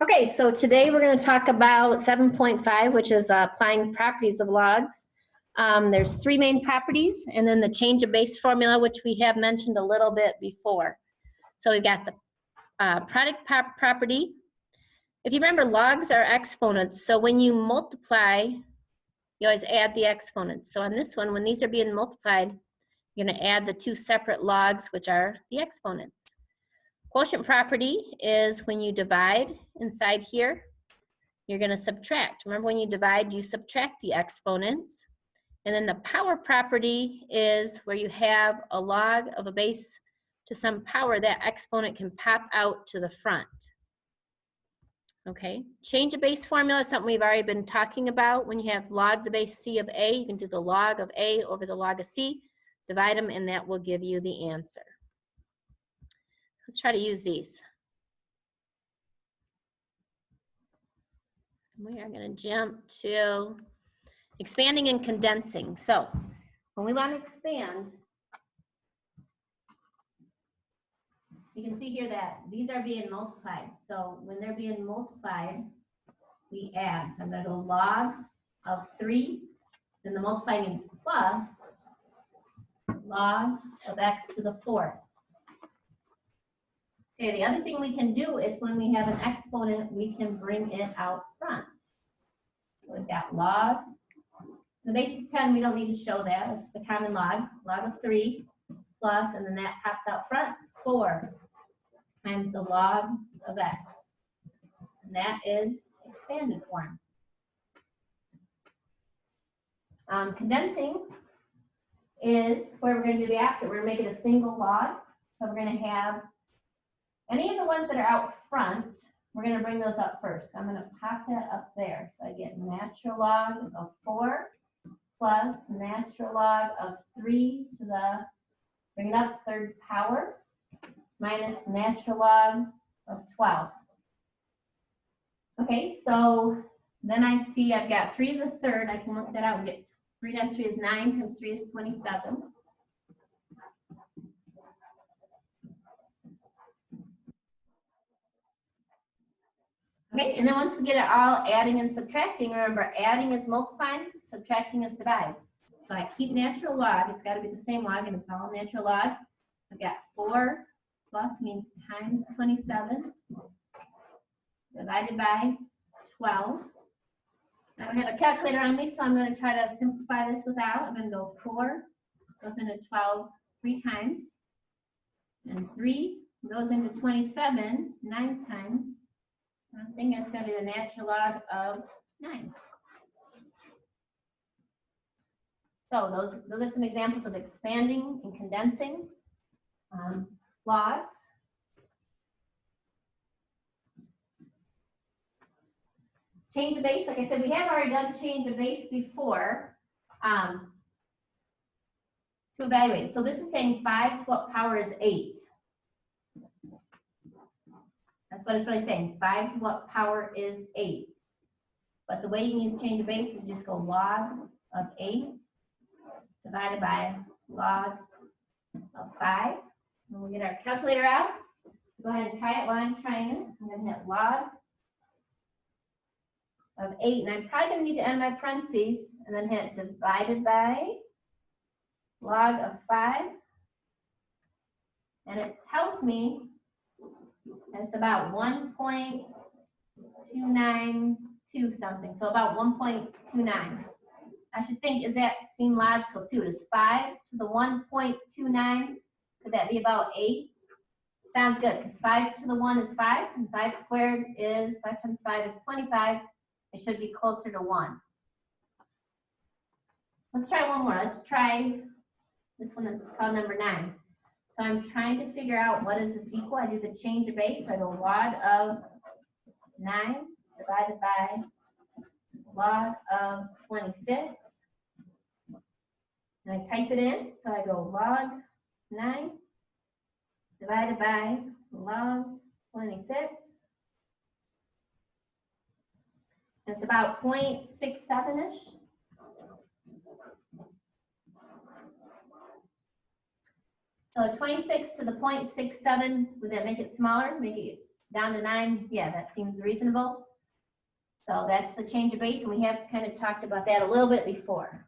Okay, so today we're going to talk about 7.5, which is applying properties of logs. There's three main properties, and then the change of base formula, which we have mentioned a little bit before. So we've got the product property. If you remember, logs are exponents, so when you multiply, you always add the exponents. So on this one, when these are being multiplied, you're going to add the two separate logs, which are the exponents. Quotient property is when you divide inside here, you're going to subtract. Remember, when you divide, you subtract the exponents. And then the power property is where you have a log of a base to some power, that exponent can pop out to the front. Okay, change of base formula is something we've already been talking about. When you have log the base c of a, you can do the log of a over the log of c, divide them, and that will give you the answer. Let's try to use these. We are going to jump to expanding and condensing. So when we want to expand, you can see here that these are being multiplied. So when they're being multiplied, we add. So I'm going to go log of 3, then the multiply means plus log of x to the 4th. Okay, the other thing we can do is when we have an exponent, we can bring it out front. So we've got log. The base is 10, we don't need to show that. It's the common log. Log of 3 plus, and then that pops out front, 4 times the log of x. And that is expanded form. Condensing is where we're going to do the opposite. We're going to make it a single log. So we're going to have any of the ones that are out front, we're going to bring those up first. I'm going to pop that up there. So I get natural log of 4 plus natural log of 3 to the, bring it up, 3rd power, minus natural log of 12. Okay, so then I see I've got 3 to the 3rd. I can work that out and get 3 times 3 is 9, times 3 is 27. Okay, and then once we get it all adding and subtracting, remember adding is multiplying, subtracting is divide. So I keep natural log, it's got to be the same log, and it's all natural log. I've got 4 plus means times 27 divided by 12. I don't have a calculator on me, so I'm going to try to simplify this without. I'm going to go 4 goes into 12 3 times, and 3 goes into 27 9 times. I think that's going to be the natural log of 9. So those are some examples of expanding and condensing logs. Change of base, like I said, we have already done change of base before to evaluate. So this is saying 5 to what power is 8? That's what it's really saying. 5 to what power is 8? But the way you can use change of base is just go log of 8 divided by log of 5. And we'll get our calculator out. Go ahead and try it while I'm trying it. I'm going to hit log of 8. And I'm probably going to need to end my parentheses and then hit divided by log of 5. And it tells me it's about 1.292 something, so about 1.29. I should think, does that seem logical too? Does 5 to the 1.29, could that be about 8? Sounds good, because 5 to the 1 is 5, and 5 squared is, 5 times 5 is 25. It should be closer to 1. Let's try one more. Let's try this one that's called number 9. So I'm trying to figure out what is this equal. I do the change of base. So I go log of 9 divided by log of 26. And I type it in. So I go log 9 divided by log 26. And it's about 0.67-ish. So 26 to the 0.67, would that make it smaller? Make it down to 9, yeah, that seems reasonable. So that's the change of base, and we have kind of talked about that a little bit before.